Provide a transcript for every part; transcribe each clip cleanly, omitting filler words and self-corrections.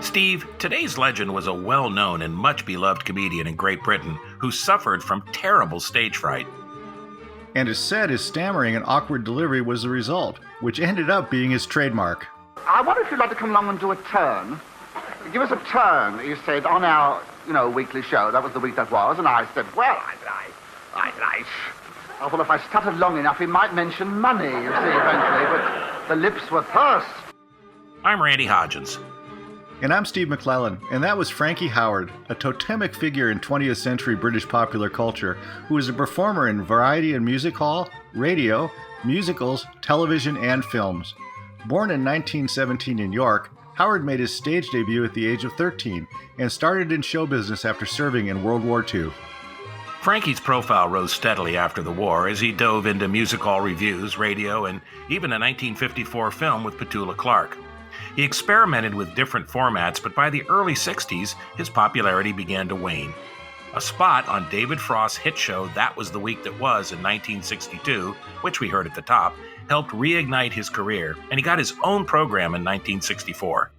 Steve, today's legend was a well-known and much-beloved comedian in Great Britain who suffered from terrible stage fright. And it's said his stammering and awkward delivery was the result, which ended up being his trademark. I wonder if you'd like to come along and do a turn. Give us a turn, you said, on our, weekly show. That was the week that was. And I said, well, I thought if I stuttered long enough, he might mention money, you see, eventually. But the lips were pursed. I'm Randy Hodgins. And I'm Steve McClellan, and that was Frankie Howerd, a totemic figure in 20th century British popular culture who was a performer in variety and music hall, radio, musicals, television, and films. Born in 1917 in York, Howerd made his stage debut at the age of 13 and started in show business after serving in World War II. Frankie's profile rose steadily after the war as he dove into music hall revues, radio, and even a 1954 film with Petula Clark. He experimented with different formats, but by the early 60s, his popularity began to wane. A spot on David Frost's hit show That Was the Week That Was in 1962, which we heard at the top, helped reignite his career, and he got his own program in 1964.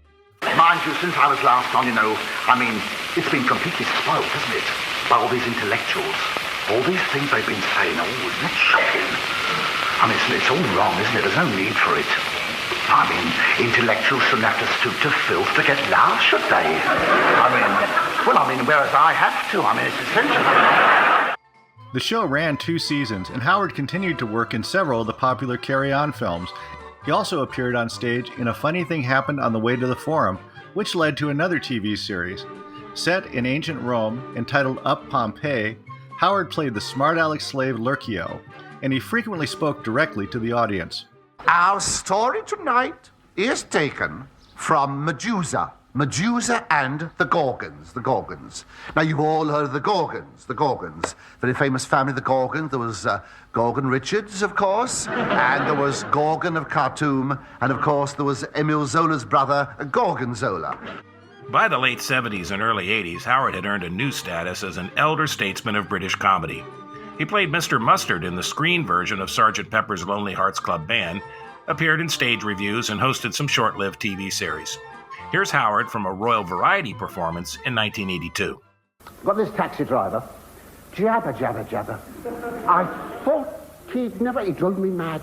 Mind you, since I was last on, it's been completely spoiled, hasn't it? By all these intellectuals. All these things they've been saying, isn't that shocking? It's all wrong, isn't it? There's no need for it. Intellectuals shouldn't have to stoop to filth to get laughs, should they? Whereas I have to. It's essential. The show ran 2 seasons, and Howerd continued to work in several of the popular Carry On films. He also appeared on stage in A Funny Thing Happened on the Way to the Forum, which led to another TV series. Set in ancient Rome, entitled Up Pompeii, Howerd played the smart-aleck slave Lurcio, and he frequently spoke directly to the audience. Our story tonight is taken from Medusa and the Gorgons. Now, you've all heard of the Gorgons. Very famous family, the Gorgons. There was Gorgon Richards, of course, and there was Gorgon of Khartoum, and, of course, there was Emile Zola's brother, Gorgonzola. By the late 70s and early 80s, Howerd had earned a new status as an elder statesman of British comedy. He played Mr. Mustard in the screen version of Sgt. Pepper's Lonely Hearts Club Band, appeared in stage reviews, and hosted some short-lived TV series. Here's Howerd from a Royal Variety performance in 1982. Got this taxi driver, jabber. I thought he drove me mad.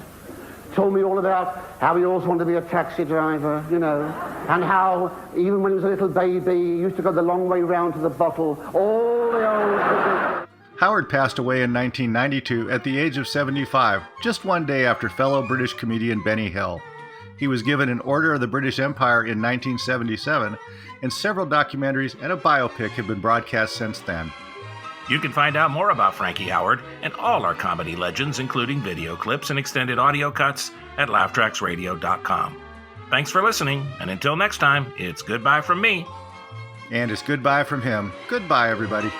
Told me all about how he always wanted to be a taxi driver, and how even when he was a little baby, he used to go the long way round to the bottle, all the old... Howerd passed away in 1992 at the age of 75, just one day after fellow British comedian Benny Hill. He was given an Order of the British Empire in 1977, and several documentaries and a biopic have been broadcast since then. You can find out more about Frankie Howerd and all our comedy legends, including video clips and extended audio cuts, at laughtracksradio.com. Thanks for listening, and until next time, it's goodbye from me. And it's goodbye from him. Goodbye, everybody.